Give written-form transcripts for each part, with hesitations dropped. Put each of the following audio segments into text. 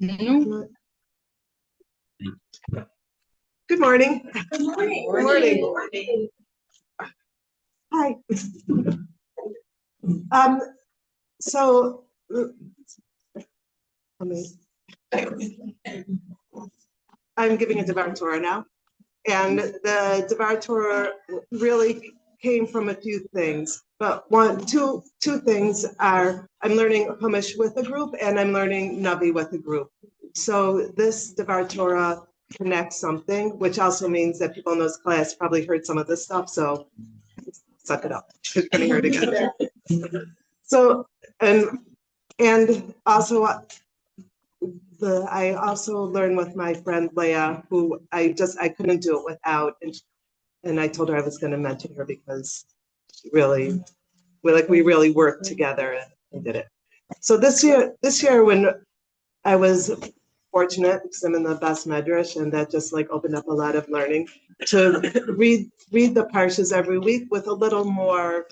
No. Good morning. Good morning. Good morning. Hi. So, I'm giving a Dvar Torah now, and the Dvar Torah really came from a few things. But two things are I'm learning Chumash with a group, and I'm learning Navi with a group. So this Dvar Torah connects something, which also means that people in this class probably heard some of this stuff. So suck it up. It's going to hurt again. So and also. I also learned with my friend Leah, who I couldn't do it without, and I told her I was going to mention her because she really, we really worked together and did it. So this year when I was fortunate because I'm in the Bas Medrash, and that just opened up a lot of learning to read the parshas every week with a little more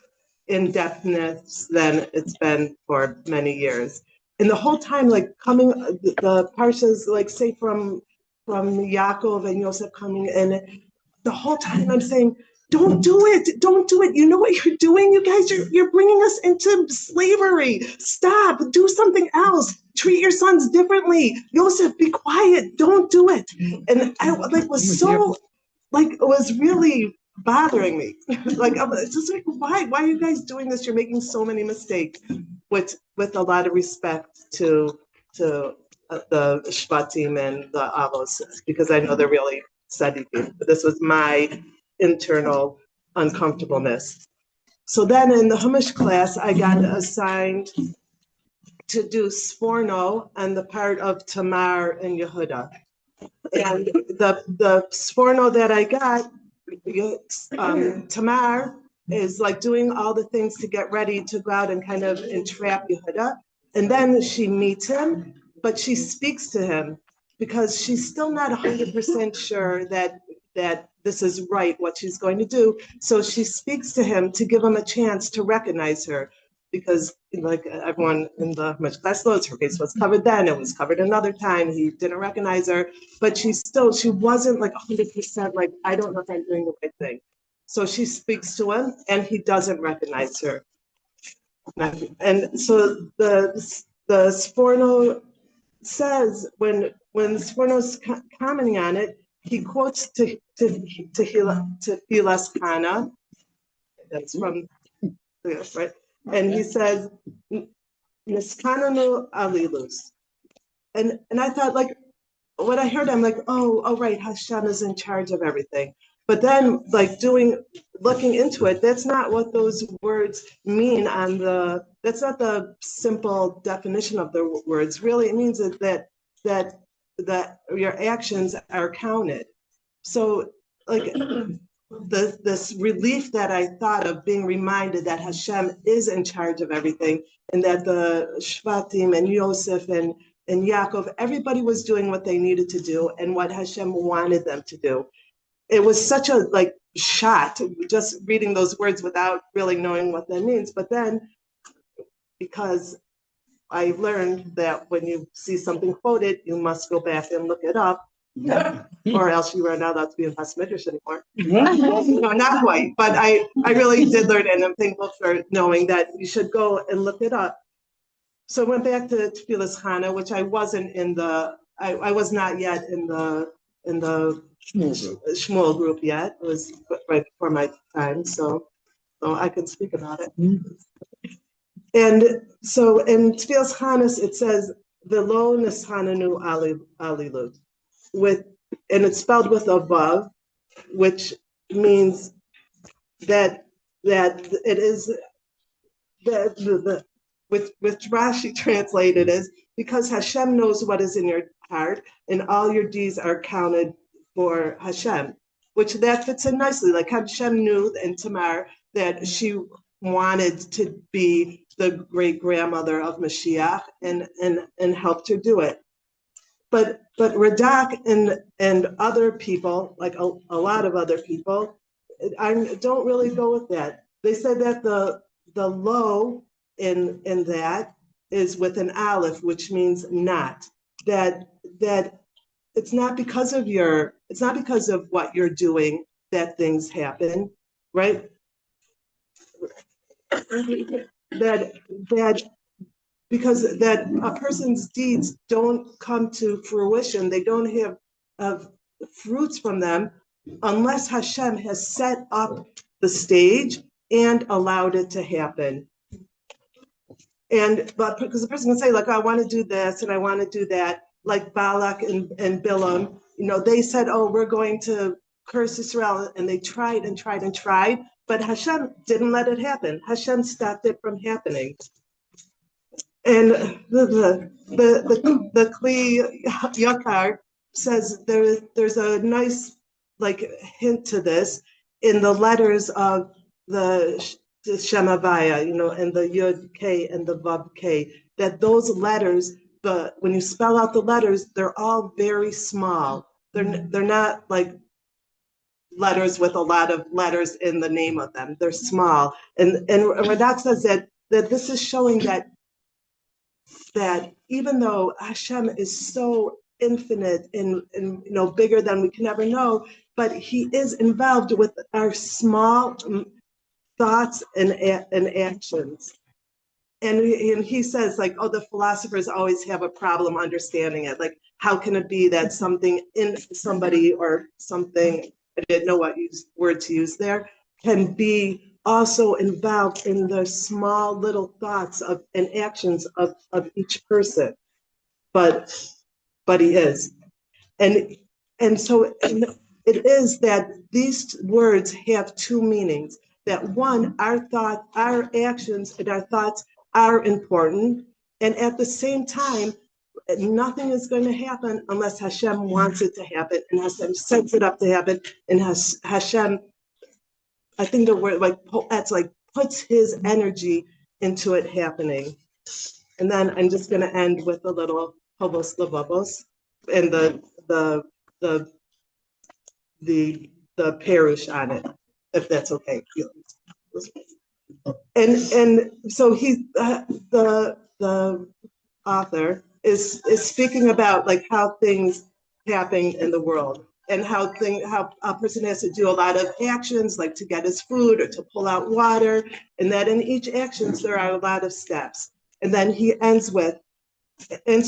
in-depthness than it's been for many years. And the whole time, coming, the parshas, say from Yaakov and Yosef coming, and the whole time I'm saying, don't do it. Don't do it. You know what you're doing? You guys, you're bringing us into slavery. Stop. Do something else. Treat your sons differently. Yosef, be quiet. Don't do it. And I was so, it was really bothering me. I was just why are you guys doing this? You're making so many mistakes. With a lot of respect to the Shvatim and the Avos, because I know they're really tzaddikim. But this was my internal uncomfortableness. So then in the Chumash class, I got assigned to do Sforno on the part of Tamar and Yehuda. And the Sforno that I got, Tamar is doing all the things to get ready to go out and kind of entrap Yehuda. And then she meets him, but she speaks to him because she's still not 100% sure that this is right, what she's going to do. So she speaks to him to give him a chance to recognize her, because everyone in the class knows, her face was covered then, it was covered another time, he didn't recognize her, but she wasn't 100% I don't know if I'm doing the right thing. So she speaks to him and he doesn't recognize her. And so the Sforno says, when Sforno's commenting on it, he quotes Tehillas Kana. That's from this, right? And he says, Niskananu alilus. And I thought, when I heard, I'm oh right, Hashem is in charge of everything. But then looking into it, that's not what those words mean that's not the simple definition of the words. Really, it means that your actions are counted. So this relief that I thought of, being reminded that Hashem is in charge of everything, and that the Shvatim and Yosef and Yaakov, everybody was doing what they needed to do and what Hashem wanted them to do. It was such a shot just reading those words without really knowing what that means. But then, because I learned that when you see something quoted, you must go back and look it up. Or else you are not allowed to be in Bas Medrash anymore. No, not quite, but I really did learn, and I'm thankful for knowing that you should go and look it up. So I went back to Tefillas Chana, which I wasn't I was not yet in the Shmuel group yet. It was right before my time, so I can speak about it. And so in Tefillas Chanas, it says, Velo Nishananu Alilut. And it's spelled with a vav, which means that it is which Rashi translated as, because Hashem knows what is in your heart, and all your deeds are counted for Hashem, which that fits in nicely. Hashem knew in Tamar that she wanted to be the great grandmother of Mashiach, and helped her do it. But Radak and other people, a lot of other people, don't really go with that. They said that the lo in that is with an aleph, which means not. that it's not because of what you're doing that things happen, right? That because that a person's deeds don't come to fruition, they don't have fruits from them unless Hashem has set up the stage and allowed it to happen. But because the person can say, like, I want to do this and I want to do that, like Balak and Bilam, they said, oh, we're going to curse Israel, and they tried and tried and tried, but Hashem didn't let it happen. Hashem stopped it from happening. And the Kli Yakar says there's a nice hint to this in the letters of the Shemavaya, and the Yud K and the Vav K, that those letters, when you spell out the letters, they're all very small. They're not like letters with a lot of letters in the name of them. They're small. And Radak says that this is showing that even though Hashem is so infinite and bigger than we can ever know, but he is involved with our small thoughts and actions. And he says, like, oh, the philosophers always have a problem understanding it. Like, how can it be that something in somebody or something, I didn't know what word to use there, can be also involved in the small little thoughts and actions of each person. But he is. And so it is that these words have two meanings. That one, our actions and our thoughts are important. And at the same time, nothing is going to happen unless Hashem wants it to happen and Hashem sets it up to happen. And Hashem, I think the word puts his energy into it happening. And then I'm just going to end with a little Hovos Levavos and the perush on it, if that's okay. And so the author is speaking about like how things happen in the world and how a person has to do a lot of actions, like to get his food or to pull out water, and that in each actions there are a lot of steps. And then he ends with, and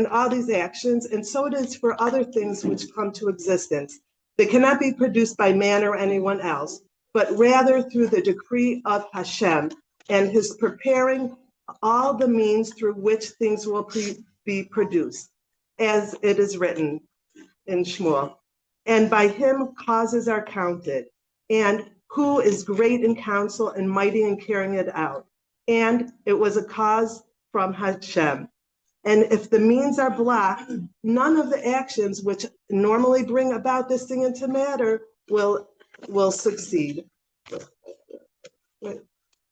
all these actions, and so it is for other things which come to existence. They cannot be produced by man or anyone else, but rather through the decree of Hashem and his preparing all the means through which things will be produced, as it is written in Shmuel. And by him causes are counted, and who is great in counsel and mighty in carrying it out. And it was a cause from Hashem. And if the means are blocked, none of the actions which normally bring about this thing into matter will succeed.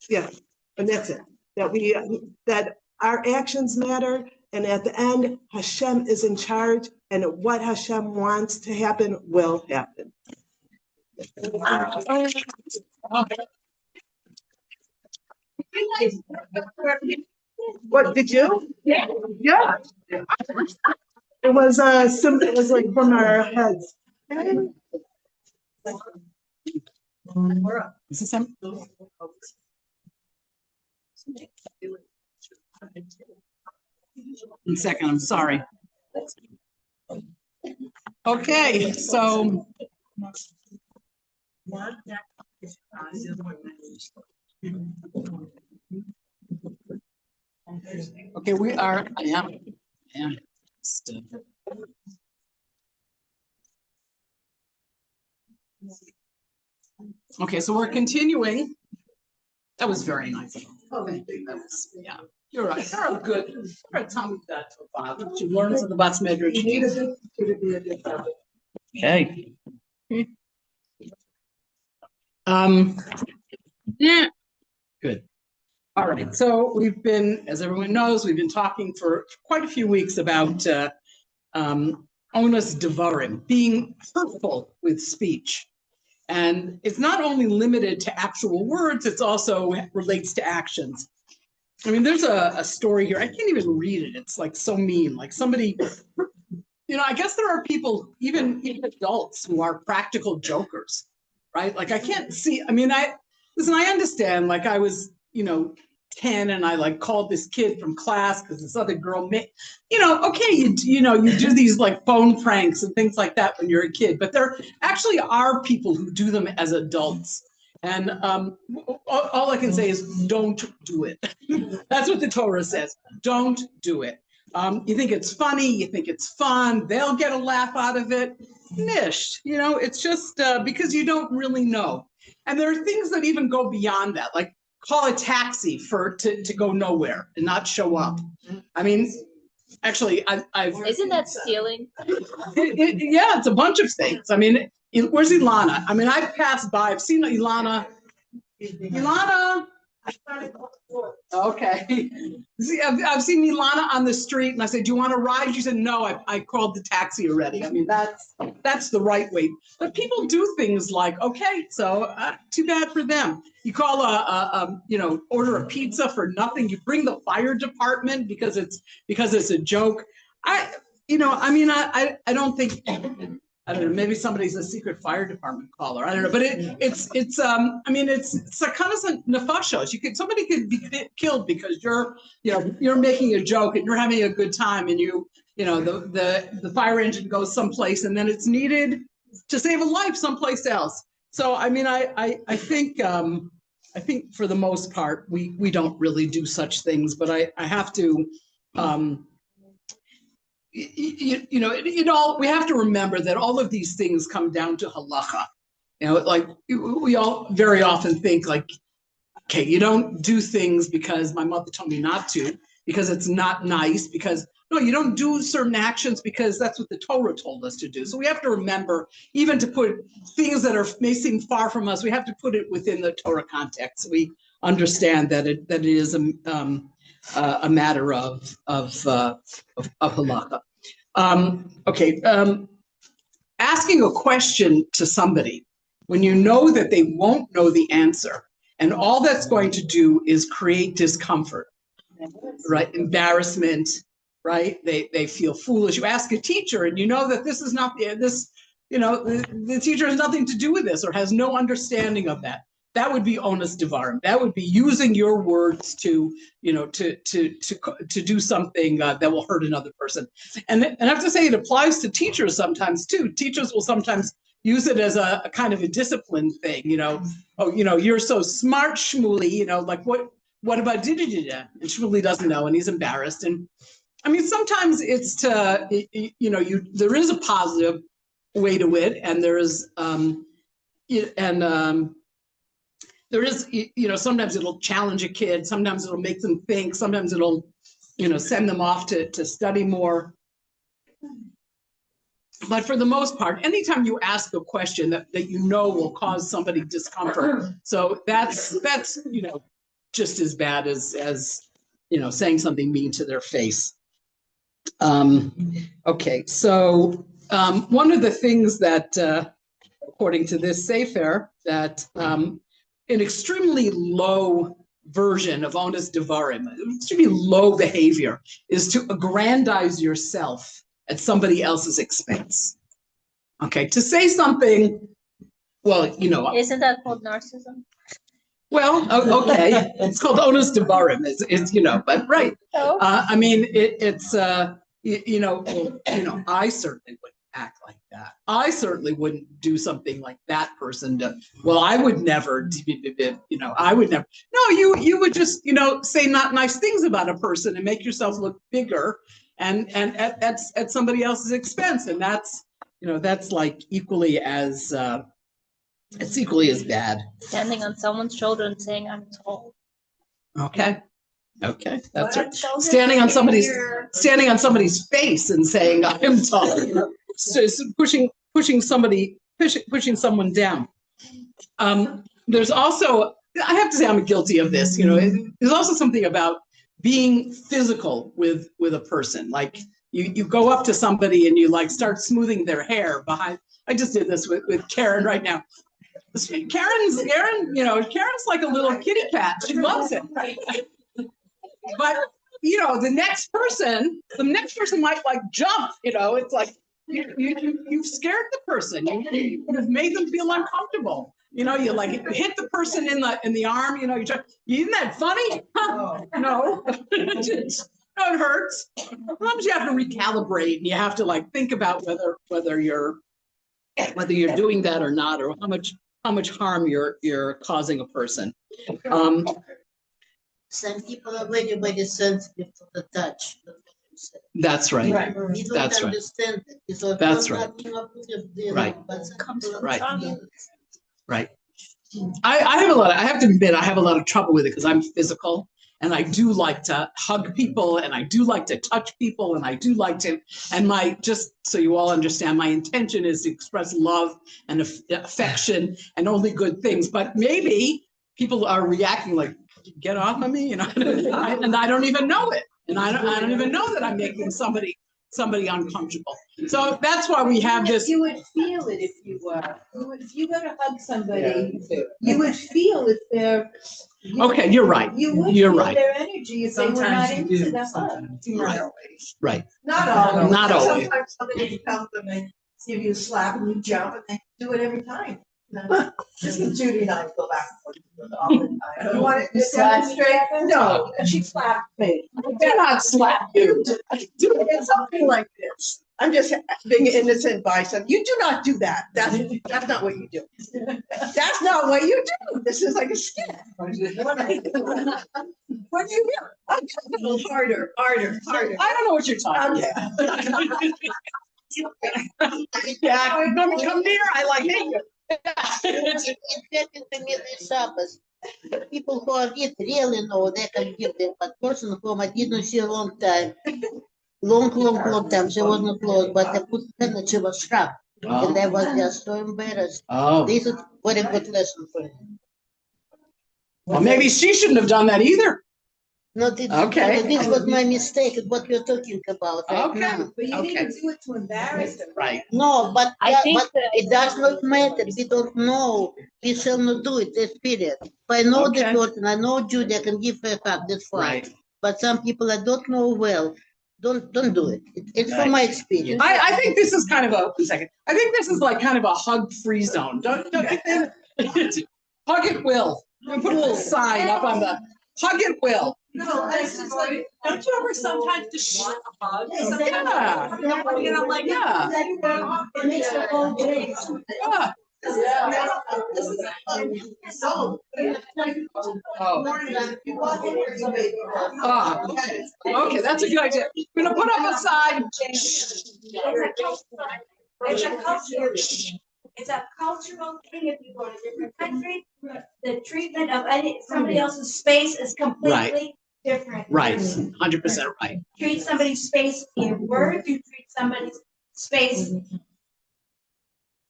Yeah, and that's it. That our actions matter, and at the end, Hashem is in charge, and what Hashem wants to happen will happen. What did you? Yeah. It was it was like from our heads. Is this him? One second, I'm sorry. Okay, so okay, we are. I am. Okay, so we're continuing. That was very nice. Oh, thank you. That was, yeah, you're right. You're good. You're a tongue that to father. She learns in the Bas Medrash. Okay. Yeah. Good. All right. So we've been, as everyone knows, we've been talking for quite a few weeks about onus devarim, being hurtful with speech. And it's not only limited to actual words, it's also relates to actions. I mean, there's a story here. I can't even read it. It's like so mean. Like somebody, I guess there are people, even adults, who are practical jokers, right? Like I can't see. I mean, I understand. Like I was, 10 and I like called this kid from class because this other girl okay, you do these like phone pranks and things like that when you're a kid, but there actually are people who do them as adults. And all I can say is don't do it. That's what the Torah says. Don't do it. You think it's funny, you think it's fun, they'll get a laugh out of it. Nish, it's just because you don't really know. And there are things that even go beyond that, like call a taxi to go nowhere and not show up. I mean, actually, I've Isn't that stealing? Yeah, it's a bunch of things. I mean, where's Ilana? I mean, I've passed by. I've seen Ilana. Ilana. Okay. See, I've seen Ilana on the street, and I said, "Do you want to ride?" She said, "No, I called the taxi already." I mean, that's the right way. But people do things like, okay, so too bad for them. You call order a pizza for nothing. You bring the fire department because it's a joke. I don't think. I don't know, maybe somebody's a secret fire department caller. I don't know, but it's kind of nefashos. Somebody could be killed because you're making a joke and you're having a good time, and the fire engine goes someplace and then it's needed to save a life someplace else. So I mean, I think for the most part we don't really do such things, but I have to. We have to remember that all of these things come down to halacha. Like we all very often think like, okay, you don't do things because my mother told me not to, because it's not nice, no, you don't do certain actions because that's what the Torah told us to do. So we have to remember, even to put things that may seem far from us, we have to put it within the Torah context. So we understand that it is a matter of halacha. Asking a question to somebody when you know that they won't know the answer, and all that's going to do is create discomfort, right? Embarrassment, right? They feel foolish. You ask a teacher, and you know that this is not the teacher has nothing to do with this or has no understanding of that. That would be onus devarim. That would be using your words to do something that will hurt another person. And I have to say, it applies to teachers sometimes too. Teachers will sometimes use it as a kind of a discipline thing. You're so smart, Shmuley. Like what about da-da-da-da? And Shmuley doesn't know, and he's embarrassed. And I mean, sometimes it's there is a positive way to it, and there is there is, sometimes it'll challenge a kid, sometimes it'll make them think, sometimes it'll, send them off to study more. But for the most part, anytime you ask a question that will cause somebody discomfort, so that's just as bad as saying something mean to their face. Okay, so one of the things that, according to this sefer, that an extremely low version of onus devarim, extremely low behavior, is to aggrandize yourself at somebody else's expense. Okay, to say something, well, Isn't that called narcissism? Well, okay, it's called onus devarim. It's but right. Oh. I mean, it's I certainly wouldn't act like that. I certainly wouldn't do something like that person. I would never. I would never. No, you would just say not nice things about a person and make yourself look bigger, and at somebody else's expense, and that's like equally as. It's equally as bad. Standing on someone's shoulder and saying, "I'm tall." Okay, that's right. Standing on somebody's face and saying, "I'm tall." So pushing someone down. There's also, I have to say, I'm guilty of this. There's also something about being physical with a person. Like you go up to somebody and you like start smoothing their hair behind. I just did this with Karen right now. Karen's like a little kitty cat. She loves it. but the next person might like jump. It's like you've scared the person. You've made them feel uncomfortable. You like hit the person in the arm. Isn't that funny? No, no, it hurts. Sometimes you have to recalibrate, and you have to like think about whether you're doing that or not, or how much harm you're causing a person. Some people are very, very sensitive to the touch. That's right. We don't That's right. understand it. So That's right. Right. Right. Right. I have to admit, I have a lot of trouble with it because I'm physical, and I do like to hug people, and I do like to touch people, and I do like to, and just so you all understand, my intention is to express love and affection and only good things. But maybe people are reacting like, get off of me, and I don't even know it. And I don't even know that I'm making somebody uncomfortable. So that's why we have this. You would feel it if you were. If you go to hug somebody, you would feel if they're. Okay, you're right. You would You're feel right. their energy if they were not into the hug. Right. Right. Not always. Not always. Sometimes somebody comes and they give you a slap and you jump and they do it every time. Judy and I go back and forth all the time. You want to demonstrate? No, she slapped me. I cannot slap you. It's something like this. I'm just being innocent by some. You do not do that. That's not what you do. That's not what you do. This is like a skit. What do you do? Harder. I don't know what you're talking about. Yeah, come near. I like it. It happened to me this Shabbos. People who are it really know they can give them, but person whom I didn't see a long time, long time, she was not close, but I put her and she was sharp. And I was just so embarrassed. Oh. This is very good lesson for me. Well, maybe she shouldn't have done that either. No, Okay. This was my mistake, what you're talking about right Okay. now. But you Okay. didn't do it to embarrass them. Right. No, but, I think but it does not matter. We don't know. We shall not do it. This period. If I know the Okay. person, I know Judy, I can give her a hug. That's fine. Right. But some people I don't know well. Don't do it. It's from my experience. I think this is kind of I think this is like kind of a hug-free zone. Don't you think? Hug at will. I'm gonna put a little sign up on the hug at will. No, this is like, don't you ever sometimes just want a hug? Yeah. Like, Yeah. it makes the whole day. Yeah. So. Okay, that's a good idea. We're gonna put up a sign. It's a cultural thing. If you go to different countries, the treatment of somebody else's space is completely different. Right, 100% right. Treat somebody's space in words, you treat somebody's space.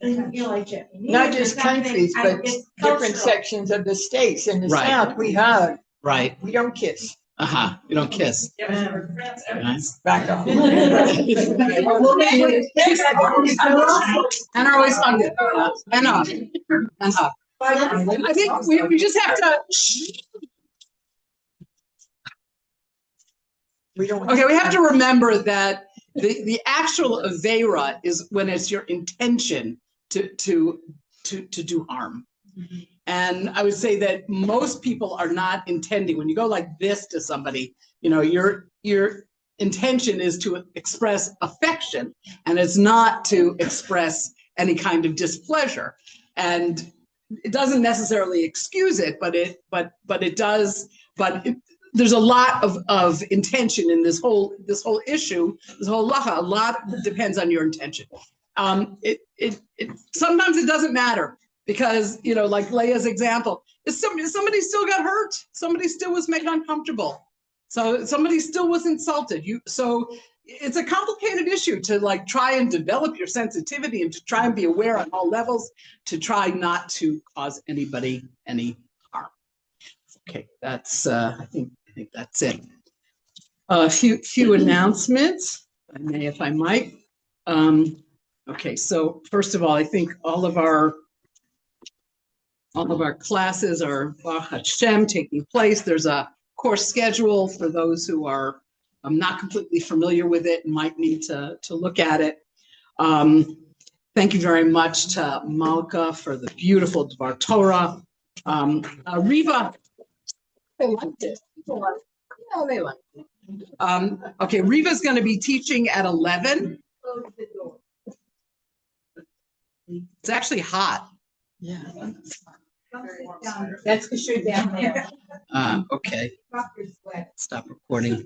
Doesn't feel like it. Not just countries, but different sections of the states. In the Right. South, we hug, Right. we don't kiss. You don't kiss. Nice. Back off. And are always hugging. And hug. And hug. I think we just have to. We don't. Okay, we have to remember that the actual avera is when it's your intention to do harm. And I would say that most people are not intending, when you go like this to somebody, your intention is to express affection, and it's not to express any kind of displeasure. And it doesn't necessarily excuse it, but it does. There's a lot of intention in this whole issue, this whole halacha. A lot depends on your intention. Sometimes it doesn't matter, because like Leah's example, somebody still got hurt, somebody still was made uncomfortable, so somebody still was insulted. So it's a complicated issue to like try and develop your sensitivity and to try and be aware on all levels to try not to cause anybody any harm. Okay, that's I think that's it. A few announcements, if I might. Okay, so first of all, I think all of our classes are Baruch Hashem taking place. There's a course schedule for those who are not completely familiar with it and might need to look at it. Thank you very much to Malka for the beautiful Dvar Torah. Riva, they liked it. Yeah, they liked it. Okay, Riva's going to be teaching at 11. It's actually hot. Yeah. That's because you're down there. Okay, stop recording.